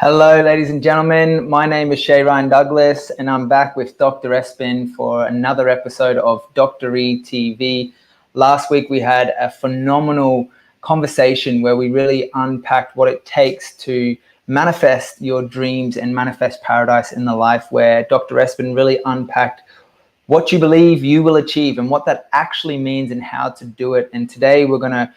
Hello, ladies and gentlemen. My name is Shay Ryan Douglas, and I'm back with Dr. Espen for another episode of Dr. E TV. Last week, we had a phenomenal conversation where we really unpacked what it takes to manifest your dreams and manifest paradise in the life, where Dr. Espen really unpacked what you believe you will achieve and what that actually means and how to do it. And today, we're going to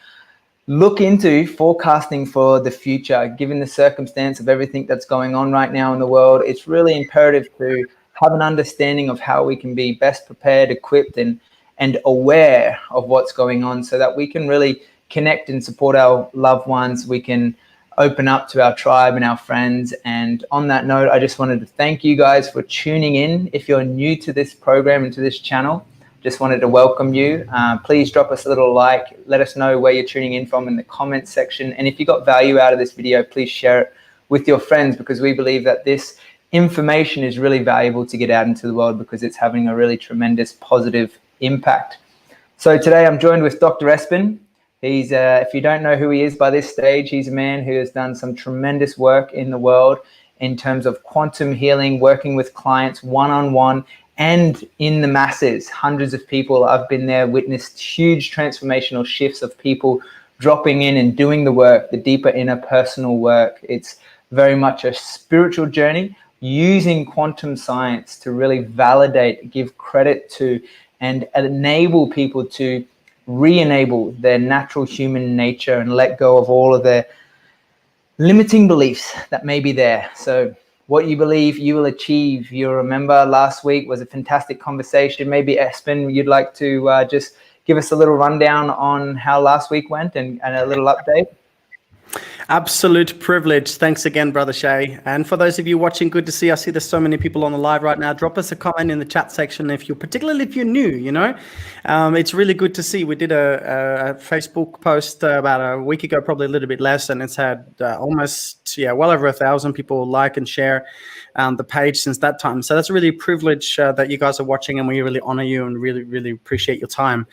look into forecasting for the future. Given the circumstance of everything that's going on right now in the world, it's really imperative to have an understanding of how we can be best prepared, equipped, and aware of what's going on so that we can really connect and support our loved ones. We can open up to our tribe and our friends. And on that note, I just wanted to thank you guys for tuning in. If you're new to this program and to this channel, just wanted to welcome you. Please drop us a little like. Let us know where you're tuning in from in the comments section. And if you got value out of this video, please share it with your friends, because we believe that this information is really valuable to get out into the world because it's having a really tremendous positive impact. So today I'm joined with Dr. Espen. He's, if you don't know who he is by this stage, he's a man who has done some tremendous work in the world in terms of quantum healing, working with clients one-on-one, and in the masses. Hundreds of people. I've been there, witnessed huge transformational shifts of people dropping in and doing the work, the deeper inner personal work. It's very much a spiritual journey using quantum science to really validate, give credit to, and enable people to re-enable their natural human nature and let go of all of their limiting beliefs that may be there. So what you believe you will achieve. You remember last week was a fantastic conversation. Maybe Espen, you'd like to just give us a little rundown on how last week went and a little update? Absolute privilege. Thanks again, Brother Shay. And for those of you watching, good to see. I see there's so many people on the live right now. Drop us a comment in the chat section particularly if you're new, it's really good to see. We did a Facebook post about a week ago, probably a little bit less, and it's had well over 1,000 people like and share the page since that time. So that's really a privilege that you guys are watching, and we really honor you and really, really appreciate your time.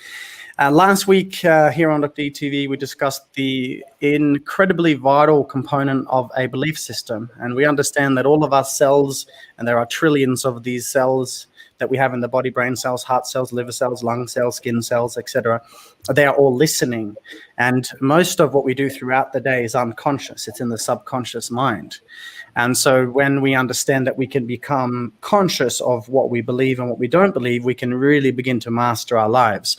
Last week here on Dr. ETV, we discussed the incredibly vital component of a belief system. And we understand that all of our cells, and there are trillions of these cells that we have in the body, brain cells, heart cells, liver cells, lung cells, skin cells, etc., they are all listening. And most of what we do throughout the day is unconscious. It's in the subconscious mind. And so when we understand that we can become conscious of what we believe and what we don't believe, we can really begin to master our lives.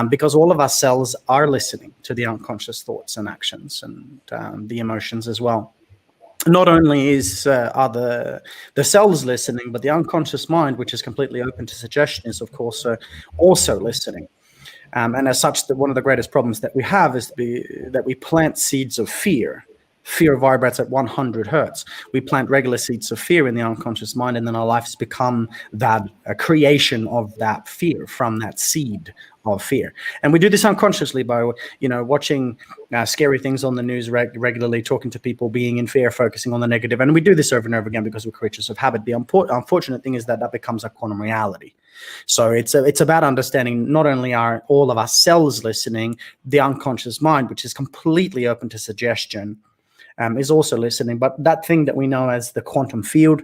Because all of our cells are listening to the unconscious thoughts and actions and the emotions as well. Not only are the cells listening, but the unconscious mind, which is completely open to suggestion, is of course also listening. And as such, one of the greatest problems that we have is that we plant seeds of fear. Fear vibrates at 100 hertz. We plant regular seeds of fear in the unconscious mind, and then our lives become a creation of that fear from that seed of fear. And we do this unconsciously by, watching scary things on the news regularly, talking to people, being in fear, focusing on the negative. And we do this over and over again because we're creatures of habit. The unfortunate thing is that becomes a quantum reality. So it's about understanding not only are all of our cells listening, the unconscious mind, which is completely open to suggestion, is also listening. But that thing that we know as the quantum field,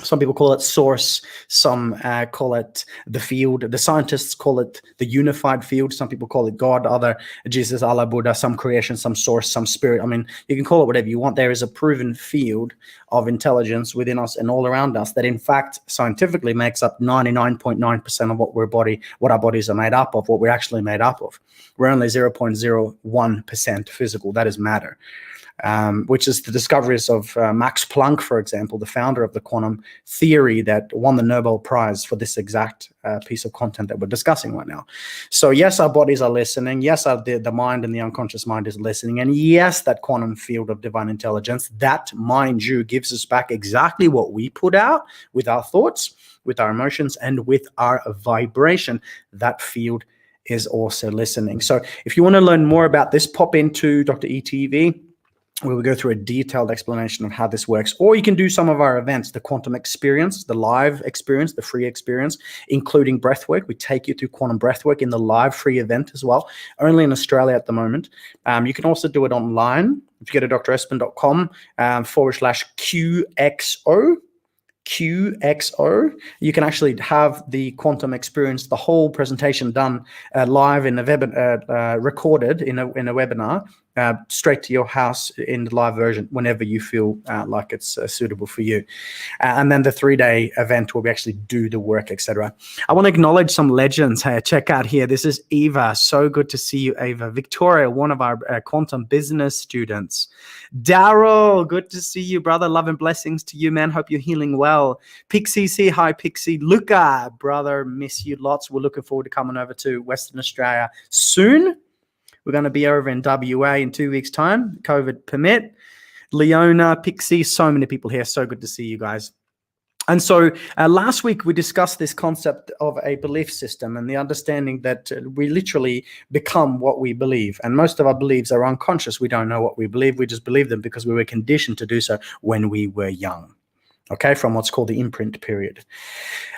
some people call it source, some call it the field. The scientists call it the unified field. Some people call it God, other Jesus, Allah, Buddha, some creation, some source, some spirit. I mean, you can call it whatever you want. There is a proven field of intelligence within us and all around us that, in fact, scientifically makes up 99.9% of what our bodies are made up of, what we're actually made up of. We're only 0.01% physical. That is matter. Which is the discoveries of Max Planck, for example, the founder of the quantum theory that won the Nobel Prize for this exact piece of content that we're discussing right now. So yes, our bodies are listening. Yes, the mind and the unconscious mind is listening. And yes, that quantum field of divine intelligence, that, mind you, gives us back exactly what we put out with our thoughts, with our emotions, and with our vibration. That field is also listening. So if you want to learn more about this, pop into Dr. ETV. where we go through a detailed explanation of how this works. Or you can do some of our events, the quantum experience, the live experience, the free experience, including breathwork. We take you through quantum breathwork in the live free event as well, only in Australia at the moment. You can also do it online. If you go to drespen.com /QXO, QXO, you can actually have the quantum experience, the whole presentation done live in a recorded in a webinar, straight to your house in the live version whenever you feel like it's suitable for you. And then the 3-day event where we actually do the work, etc. I want to acknowledge some legends. Hey, check out here. This is Eva. So good to see you, Eva. Victoria, one of our quantum business students. Daryl, good to see you, brother. Love and blessings to you, man. Hope you're healing well. Pixie, say hi, Pixie. Luca, brother, miss you lots. We're looking forward to coming over to Western Australia soon. We're going to be over in WA in 2 weeks' time, COVID permit. Leona, Pixie, so many people here. So good to see you guys. And so last week we discussed this concept of a belief system and the understanding that we literally become what we believe. And most of our beliefs are unconscious. We don't know what we believe. We just believe them because we were conditioned to do so when we were young. Okay, from what's called the imprint period.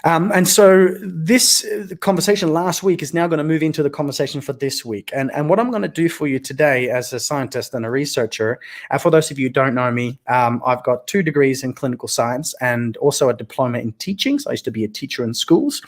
And so this conversation last week is now going to move into the conversation for this week. And what I'm going to do for you today as a scientist and a researcher, for those of you who don't know me, I've got 2 degrees in clinical science and also a diploma in teaching. So I used to be a teacher in schools.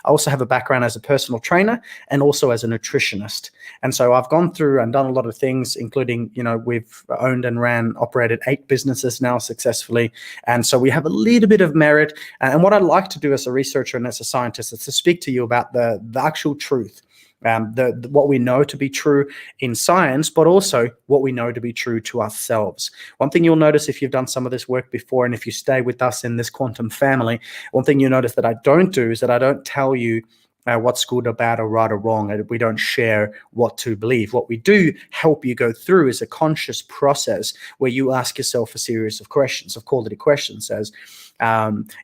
I also have a background as a personal trainer and also as a nutritionist. And so I've gone through and done a lot of things, including, we've owned and operated 8 businesses now successfully. And so we have a little bit of merit. And what I'd like to do as a researcher and as a scientist is to speak to you about the actual truth, what we know to be true in science, but also what we know to be true to ourselves. One thing you'll notice if you've done some of this work before, and if you stay with us in this quantum family, one thing you'll notice that I don't do is that I don't tell you what's good or bad or right or wrong. We don't share what to believe. What we do help you go through is a conscious process where you ask yourself a series of questions, of quality questions. As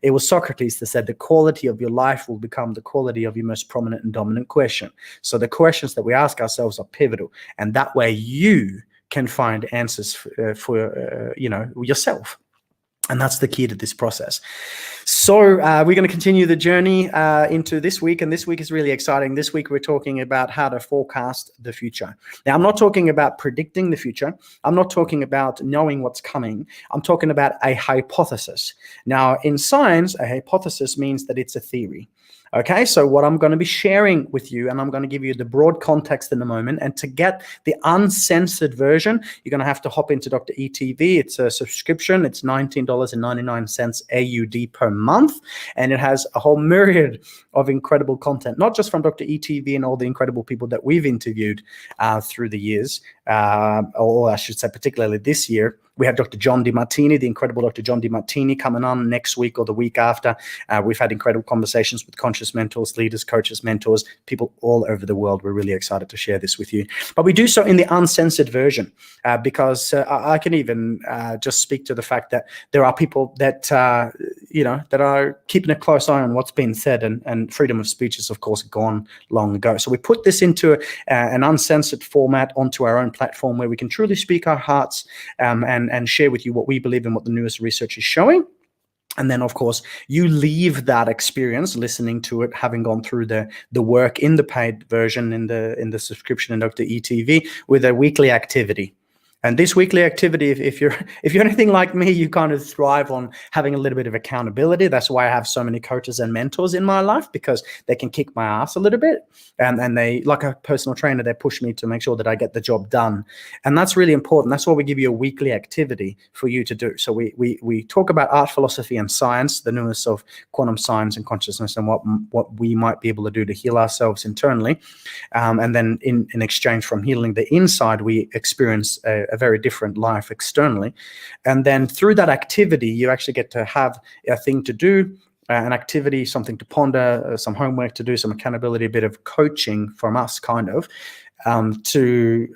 it was Socrates that said, the quality of your life will become the quality of your most prominent and dominant question. So the questions that we ask ourselves are pivotal, and that way you can find answers for yourself. And that's the key to this process. So we're going to continue the journey into this week. And this week is really exciting. This week, we're talking about how to forecast the future. Now, I'm not talking about predicting the future. I'm not talking about knowing what's coming. I'm talking about a hypothesis. Now, in science, a hypothesis means that it's a theory. Okay, so what I'm going to be sharing with you, and I'm going to give you the broad context in a moment, and to get the uncensored version, you're going to have to hop into Dr. ETV. It's a subscription. It's $19.99 AUD per month, and it has a whole myriad of incredible content, not just from Dr. ETV and all the incredible people that we've interviewed through the years, or I should say particularly this year. We have Dr. John DiMartini, the incredible Dr. John DiMartini, coming on next week or the week after. We've had incredible conversations with conscious mentors, leaders, coaches, mentors, people all over the world. We're really excited to share this with you. But we do so in the uncensored version because I can even just speak to the fact that there are people that, that are keeping a close eye on what's been said, and freedom of speech is, of course, gone long ago. So we put this into an uncensored format onto our own platform where we can truly speak our hearts and share with you what we believe and what the newest research is showing. And then, of course, you leave that experience listening to it, having gone through the work in the paid version, in the subscription in Dr. ETV, with a weekly activity. And this weekly activity, if you're anything like me, you kind of thrive on having a little bit of accountability. That's why I have so many coaches and mentors in my life, because they can kick my ass a little bit. And they, like a personal trainer, they push me to make sure that I get the job done. And that's really important. That's why we give you a weekly activity for you to do. So we talk about art, philosophy, and science, the newest of quantum science and consciousness, and what we might be able to do to heal ourselves internally. And then in exchange from healing the inside, we experience a very different life externally. And then through that activity, you actually get to have a thing to do, an activity, something to ponder, some homework to do, some accountability, a bit of coaching from us, kind of, to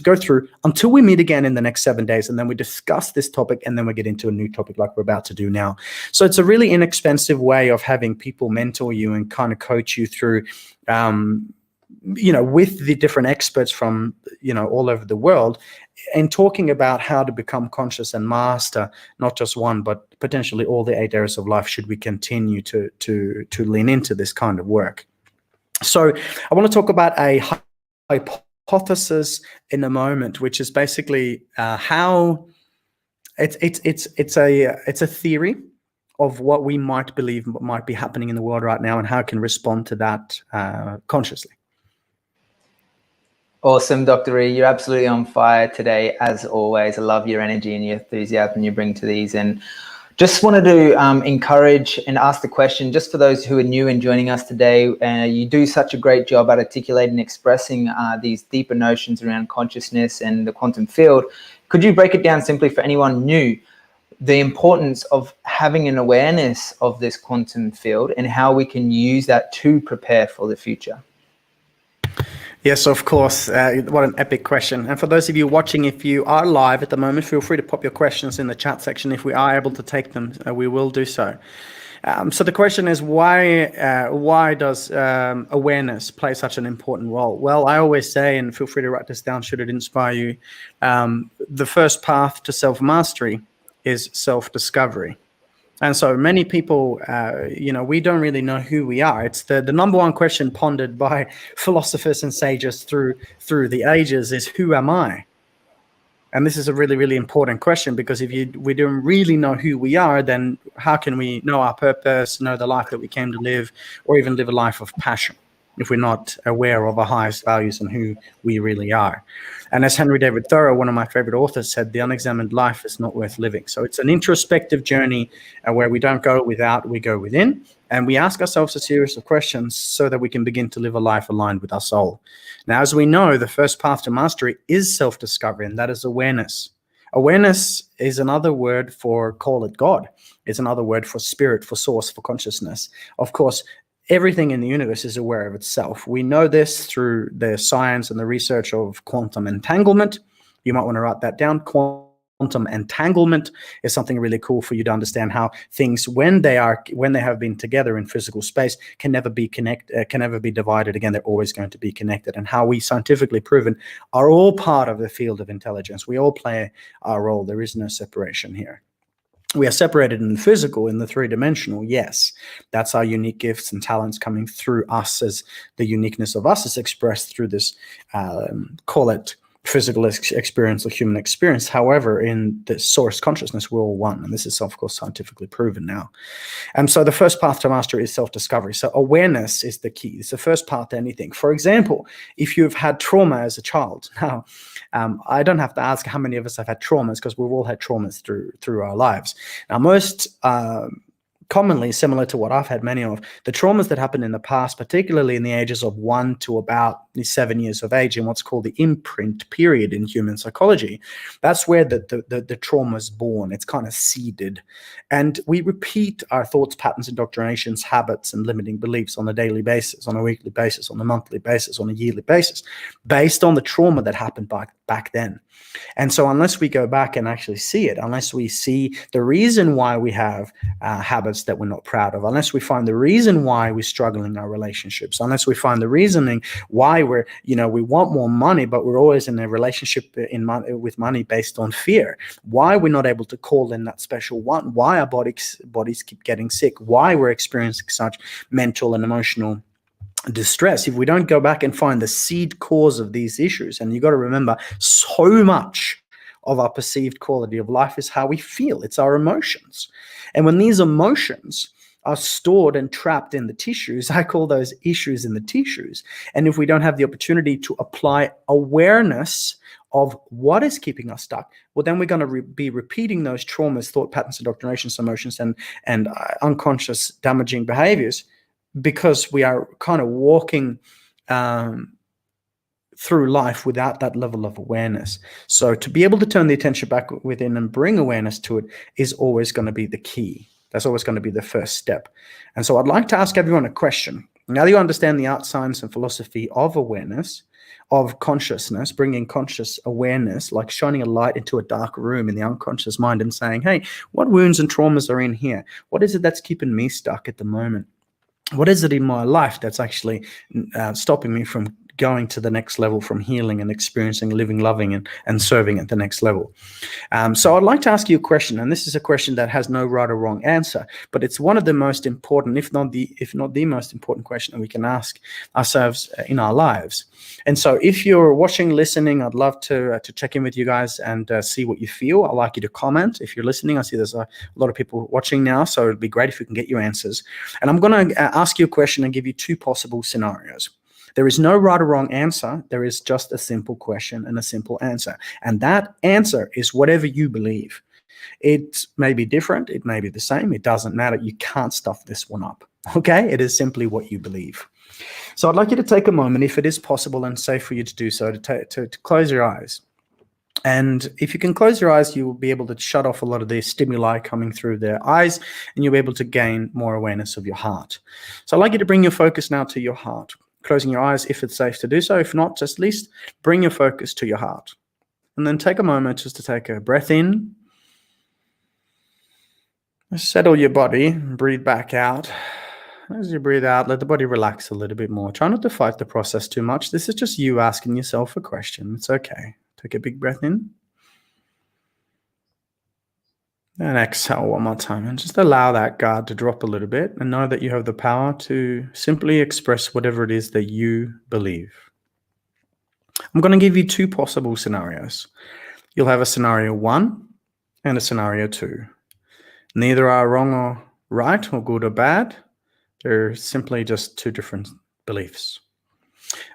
go through until we meet again in the next 7 days. And then we discuss this topic, and then we get into a new topic like we're about to do now. So it's a really inexpensive way of having people mentor you and kind of coach you through with the different experts from, all over the world, and talking about how to become conscious and master not just one, but potentially all the 8 areas of life, should we continue to lean into this kind of work. So I want to talk about a hypothesis in a moment, which is basically how it's a theory of what we might believe might be happening in the world right now, and how it can respond to that consciously. Awesome, Dr. E. You're absolutely on fire today, as always. I love your energy and your enthusiasm you bring to these. And just wanted to encourage and ask the question, just for those who are new and joining us today, you do such a great job at articulating and expressing these deeper notions around consciousness and the quantum field. Could you break it down simply for anyone new, the importance of having an awareness of this quantum field and how we can use that to prepare for the future? Yes, of course. What an epic question. And for those of you watching, if you are live at the moment, feel free to pop your questions in the chat section. If we are able to take them, we will do so. So the question is, why does awareness play such an important role? Well, I always say, and feel free to write this down should it inspire you, the first path to self-mastery is self-discovery. And so many people, we don't really know who we are. It's the number one question pondered by philosophers and sages through the ages is, who am I? And this is a really, really important question, because if we don't really know who we are, then how can we know our purpose, know the life that we came to live, or even live a life of passion, if we're not aware of our highest values and who we really are? And as Henry David Thoreau, one of my favorite authors, said, the unexamined life is not worth living. So it's an introspective journey where we don't go without, we go within, and we ask ourselves a series of questions so that we can begin to live a life aligned with our soul. Now, as we know, the first path to mastery is self-discovery, and that is awareness. Awareness is another word for, call it God. It's another word for spirit, for source, for consciousness. Of course, everything in the universe is aware of itself. We know this through the science and the research of quantum entanglement. You might want to write that down. Quantum entanglement is something really cool for you to understand how things, when they have been together in physical space, can never be divided again. They're always going to be connected, and how we scientifically proven are all part of the field of intelligence. We all play our role. There is no separation here. We are separated in the physical, in the three-dimensional, yes. That's our unique gifts and talents coming through us, as the uniqueness of us is expressed through this, call it physical experience or human experience. However, in the source consciousness, we're all one. And this is, of course, scientifically proven now. And so the first path to mastery is self-discovery. So awareness is the key. It's the first path to anything. For example, if you've had trauma as a child, now, I don't have to ask how many of us have had traumas, because we've all had traumas through our lives. Now, most commonly, similar to what I've had many of, the traumas that happened in the past, particularly in the ages of 1 to about 7 years of age, in what's called the imprint period in human psychology, that's where the trauma is born. It's kind of seeded. And we repeat our thoughts, patterns, indoctrinations, habits, and limiting beliefs on a daily basis, on a weekly basis, on a monthly basis, on a yearly basis, based on the trauma that happened back then. And so unless we go back and actually see it, unless we see the reason why we have habits that we're not proud of, unless we find the reason why we struggle in our relationships, unless we find the reasoning why we want more money, but we're always in a relationship with money based on fear, why we're not able to call in that special one, why our bodies keep getting sick, why we're experiencing such mental and emotional distress, if we don't go back and find the seed cause of these issues. And you got to remember, so much of our perceived quality of life is how we feel. It's our emotions. And when these emotions are stored and trapped in the tissues, I call those issues in the tissues. And if we don't have the opportunity to apply awareness of what is keeping us stuck, well, then we're going to be repeating those traumas, thought patterns, indoctrinations, emotions, and unconscious damaging behaviors, because we are kind of walking through life without that level of awareness. So to be able to turn the attention back within and bring awareness to it is always going to be the key. That's always going to be the first step. And so I'd like to ask everyone a question. Now that you understand the art, science, and philosophy of awareness, of consciousness, bringing conscious awareness, like shining a light into a dark room in the unconscious mind and saying, hey, what wounds and traumas are in here? What is it that's keeping me stuck at the moment? What is it in my life that's actually stopping me from going to the next level, from healing and experiencing, living, loving, and serving at the next level? So I'd like to ask you a question, and this is a question that has no right or wrong answer, but it's one of the most important, if not the most important question that we can ask ourselves in our lives. And so if you're watching, listening, I'd love to check in with you guys and see what you feel. I'd like you to comment. If you're listening, I see there's a lot of people watching now, so it'd be great if we can get your answers. And I'm going to ask you a question and give you two possible scenarios. There is no right or wrong answer. There is just a simple question and a simple answer. And that answer is whatever you believe. It may be different. It may be the same. It doesn't matter. You can't stuff this one up. Okay? It is simply what you believe. So I'd like you to take a moment, if it is possible and safe for you to do so, to close your eyes. And if you can close your eyes, you will be able to shut off a lot of the stimuli coming through their eyes, and you'll be able to gain more awareness of your heart. So I'd like you to bring your focus now to your heart. Closing your eyes if it's safe to do so. If not, just at least bring your focus to your heart. And then take a moment just to take a breath in. Settle your body and breathe back out. As you breathe out, let the body relax a little bit more. Try not to fight the process too much. This is just you asking yourself a question. It's okay. Take a big breath in. And exhale one more time. And just allow that guard to drop a little bit and know that you have the power to simply express whatever it is that you believe. I'm going to give you two possible scenarios. You'll have a scenario 1 and a scenario 2. Neither are wrong or right or good or bad. They're simply just two different beliefs.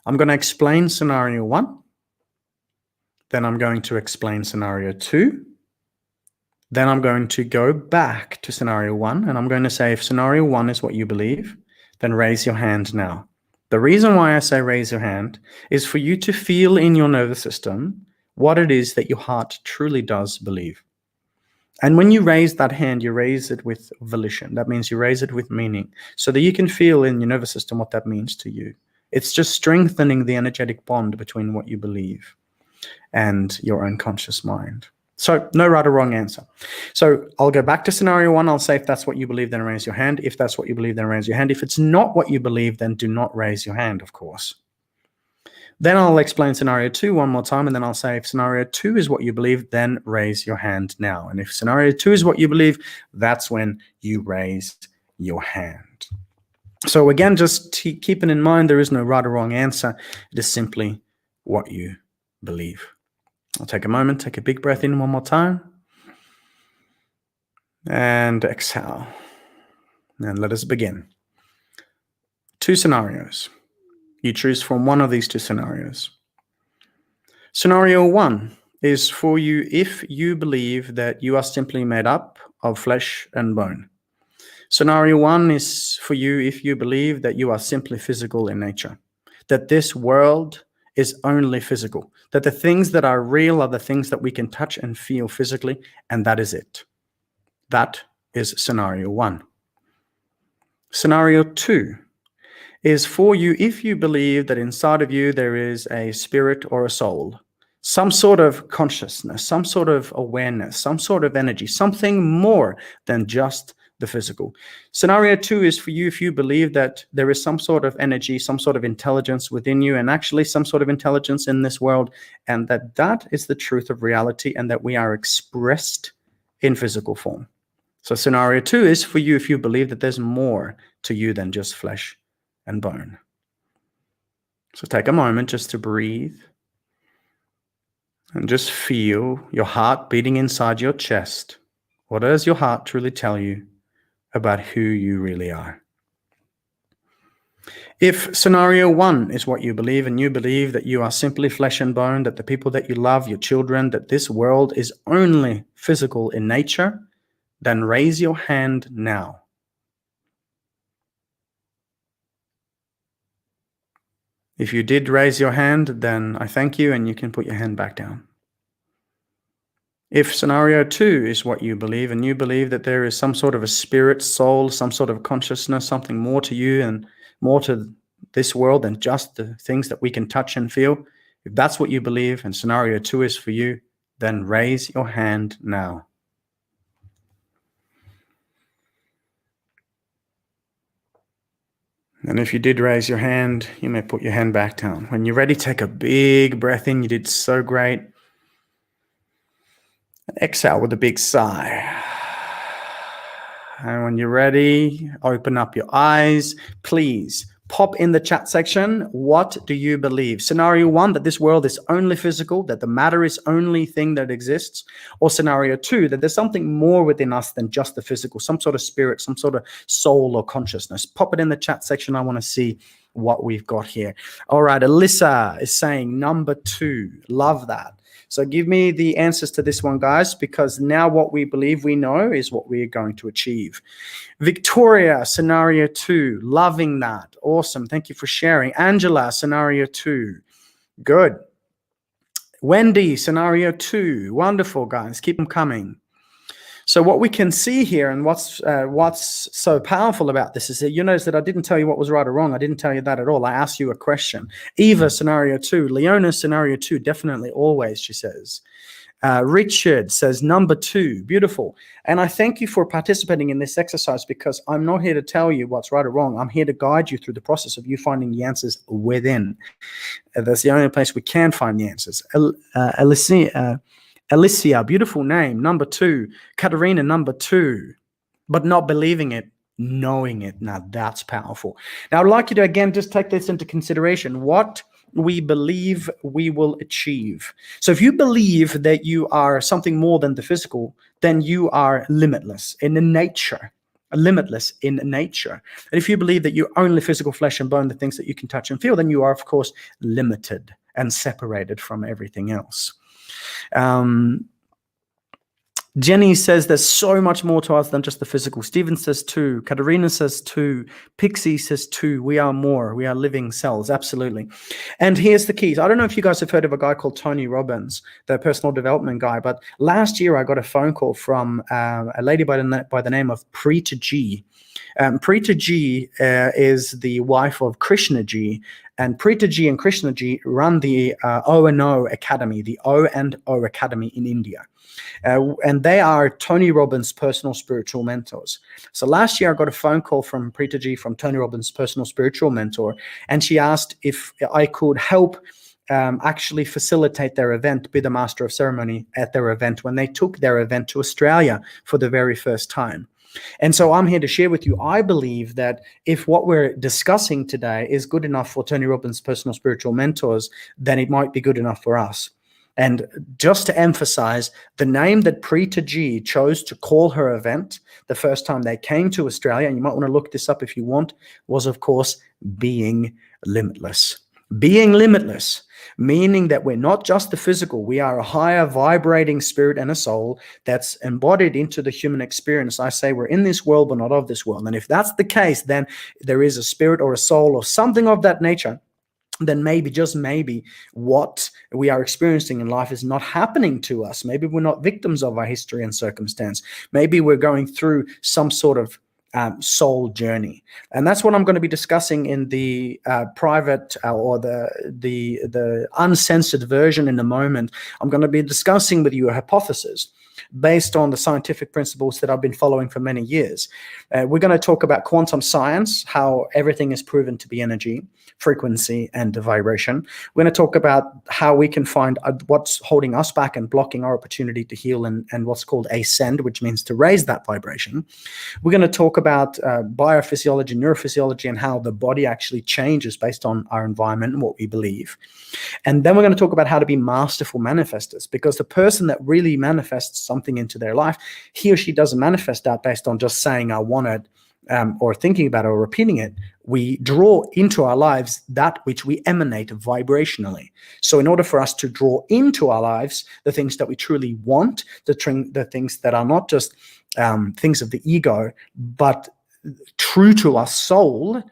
I'm going to explain scenario 1. Then I'm going to explain scenario 2. Then I'm going to go back to scenario 1, and I'm going to say, if scenario 1 is what you believe, then raise your hand now. The reason why I say raise your hand is for you to feel in your nervous system what it is that your heart truly does believe. And when you raise that hand, you raise it with volition. That means you raise it with meaning, so that you can feel in your nervous system what that means to you. It's just strengthening the energetic bond between what you believe and your unconscious mind. So no right or wrong answer. So I'll go back to scenario 1. I'll say, if that's what you believe, then raise your hand. If that's what you believe, then raise your hand. If it's not what you believe, then do not raise your hand, of course. Then I'll explain scenario 2 one more time, and then I'll say, if scenario 2 is what you believe, then raise your hand now. And if scenario 2 is what you believe, that's when you raise your hand. So again, just keeping in mind, there is no right or wrong answer. It is simply what you believe. I'll take a moment, take a big breath in one more time. And exhale. And let us begin. 2 scenarios. You choose from one of these 2 scenarios. Scenario 1 is for you if you believe that you are simply made up of flesh and bone. Scenario 1 is for you if you believe that you are simply physical in nature, that this world is only physical, that the things that are real are the things that we can touch and feel physically, and that is it. That is scenario 1. Scenario 2 is for you if you believe that inside of you there is a spirit or a soul, some sort of consciousness, some sort of awareness, some sort of energy, something more than just the physical. Scenario 2 is for you if you believe that there is some sort of energy, some sort of intelligence within you, and actually some sort of intelligence in this world, and that is the truth of reality, and that we are expressed in physical form. So scenario 2 is for you if you believe that there's more to you than just flesh and bone. So take a moment just to breathe and just feel your heart beating inside your chest. What does your heart truly tell you about who you really are? If scenario 1 is what you believe, and you believe that you are simply flesh and bone, that the people that you love, your children, that this world is only physical in nature, then raise your hand now. If you did raise your hand, then I thank you, and you can put your hand back down. If scenario 2 is what you believe, and you believe that there is some sort of a spirit, soul, some sort of consciousness, something more to you and more to this world than just the things that we can touch and feel, if that's what you believe and scenario 2 is for you, then raise your hand now. And if you did raise your hand, you may put your hand back down. When you're ready, take a big breath in. You did so great. And exhale with a big sigh. And when you're ready, open up your eyes. Please pop in the chat section. What do you believe? Scenario 1, that this world is only physical, that the matter is only thing that exists. Or scenario 2, that there's something more within us than just the physical, some sort of spirit, some sort of soul or consciousness. Pop it in the chat section. I want to see what we've got here. All right, Alyssa is saying number 2. Love that. So give me the answers to this one, guys, because now what we believe we know is what we are going to achieve. Victoria, scenario 2, loving that. Awesome. Thank you for sharing. Angela, scenario 2. Good. Wendy, scenario 2. Wonderful, guys. Keep them coming. So what we can see here, and what's so powerful about this, is that you notice that I didn't tell you what was right or wrong. I didn't tell you that at all. I asked you a question. Eva, scenario 2. Leona, scenario 2. Definitely, always, she says. Richard says number 2. Beautiful. And I thank you for participating in this exercise, because I'm not here to tell you what's right or wrong. I'm here to guide you through the process of you finding the answers within. That's the only place we can find the answers. Alicia, beautiful name, number 2. Katerina, number 2. But not believing it, knowing it. Now that's powerful. Now I'd like you to, again, just take this into consideration. What we believe we will achieve. So if you believe that you are something more than the physical, then you are limitless in nature. Limitless in nature. And if you believe that you're only physical flesh and bone, the things that you can touch and feel, then you are, of course, limited and separated from everything else. Jenny says there's so much more to us than just the physical. Stephen says 2. Katerina says 2. Pixie says 2. We are more. We are living cells. Absolutely. And here's the keys. I don't know if you guys have heard of a guy called Tony Robbins, the personal development guy, but last year I got a phone call from a lady by the name of Preeta G. Preeta G is the wife of Krishna G, and Preeta G and Krishna G run the O&O Academy, the O&O Academy in India. And they are Tony Robbins' personal spiritual mentors. So last year I got a phone call from Preeta G, from Tony Robbins' personal spiritual mentor, and she asked if I could help actually facilitate their event, be the master of ceremony at their event when they took their event to Australia for the very first time. And so I'm here to share with you, I believe that if what we're discussing today is good enough for Tony Robbins' personal spiritual mentors, then it might be good enough for us. And just to emphasize, the name that Preeta G chose to call her event the first time they came to Australia, and you might want to look this up if you want, was, of course, Being Limitless. Being limitless, meaning that we're not just the physical, we are a higher vibrating spirit and a soul that's embodied into the human experience. I say we're in this world, but not of this world. And if that's the case, then there is a spirit or a soul or something of that nature. Then maybe, just maybe, what we are experiencing in life is not happening to us. Maybe we're not victims of our history and circumstance. Maybe we're going through some sort of soul journey, and that's what I'm going to be discussing in the private or the uncensored version in a moment. I'm going to be discussing with you a hypothesis based on the scientific principles that I've been following for many years. We're going to talk about quantum science, how everything is proven to be energy, frequency, and vibration. We're going to talk about how we can find what's holding us back and blocking our opportunity to heal, and what's called ascend, which means to raise that vibration. We're going to talk about biophysiology, neurophysiology, and how the body actually changes based on our environment and what we believe. And then we're going to talk about how to be masterful manifestors, because the person that really manifests something into their life, he or she doesn't manifest that based on just saying I want it, or thinking about it or repeating it. We draw into our lives that which we emanate vibrationally. So in order for us to draw into our lives the things that we truly want, the things that are not just things of the ego, but true to our soul,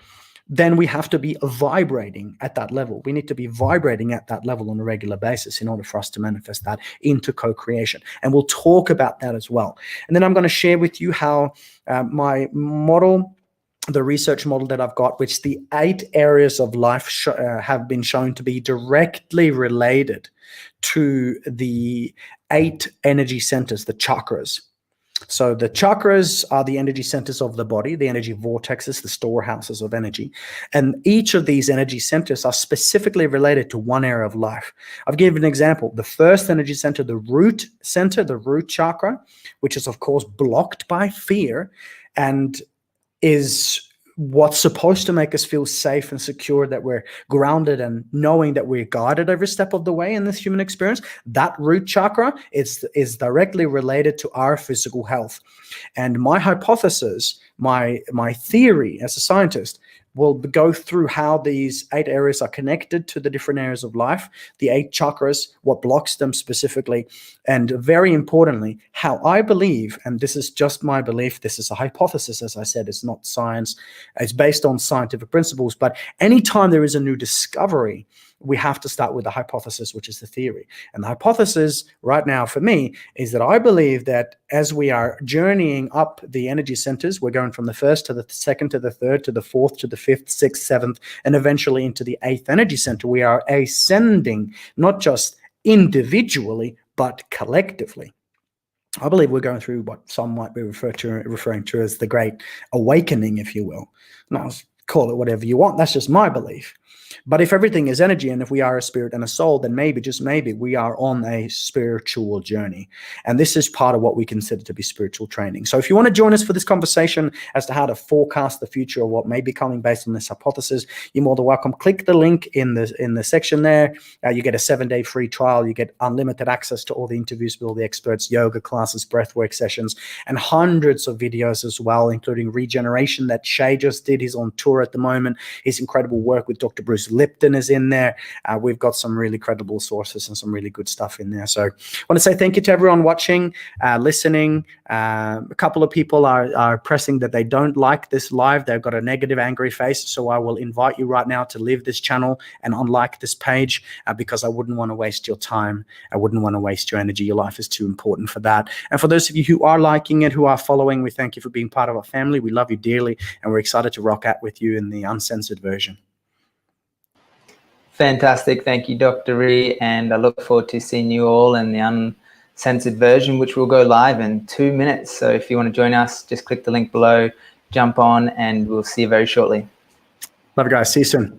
then we have to be vibrating at that level. We need to be vibrating at that level on a regular basis in order for us to manifest that into co-creation. And we'll talk about that as well. And then I'm going to share with you how my model, the research model that I've got, which the 8 areas of life have been shown to be directly related to the 8 energy centers, the chakras. So the chakras are the energy centers of the body, the energy vortexes, the storehouses of energy. And each of these energy centers are specifically related to one area of life. I've given an example. The first energy center, the root chakra, which is of course blocked by fear and is what's supposed to make us feel safe and secure, that we're grounded and knowing that we're guided every step of the way in this human experience. That root chakra is directly related to our physical health. And my hypothesis, my theory as a scientist, will go through how these 8 areas are connected to the different areas of life, the 8 chakras, what blocks them specifically, and very importantly, how I believe, and this is just my belief, this is a hypothesis, as I said, it's not science, it's based on scientific principles, but anytime there is a new discovery, we have to start with the hypothesis, which is the theory. And the hypothesis right now for me is that I believe that as we are journeying up the energy centers, we're going from the first to the second to the third to the fourth to the fifth, sixth, seventh, and eventually into the 8th energy center. We are ascending, not just individually, but collectively. I believe we're going through what some might be referring to as the Great Awakening, if you will. Now, call it whatever you want. That's just my belief. But if everything is energy, and if we are a spirit and a soul, then maybe, just maybe, we are on a spiritual journey. And this is part of what we consider to be spiritual training. So if you want to join us for this conversation as to how to forecast the future of what may be coming based on this hypothesis, you're more than welcome. Click the link in the section there. You get a 7-day free trial. You get unlimited access to all the interviews with all the experts, yoga classes, breathwork sessions, and hundreds of videos as well, including regeneration that Shay just did. He's on tour at the moment. His incredible work with Dr. Bruce Lipton is in there. We've got some really credible sources and some really good stuff in there. So I want to say thank you to everyone watching, listening. A couple of people are pressing that they don't like this live. They've got a negative, angry face. So I will invite you right now to leave this channel and unlike this page because I wouldn't want to waste your time. I wouldn't want to waste your energy. Your life is too important for that. And for those of you who are liking it, who are following, we thank you for being part of our family. We love you dearly, and we're excited to rock out with you in the uncensored version. Fantastic. Thank you, Dr. E. And I look forward to seeing you all in the uncensored version, which will go live in 2 minutes. So if you want to join us, just click the link below, jump on, and we'll see you very shortly. Love you guys. See you soon.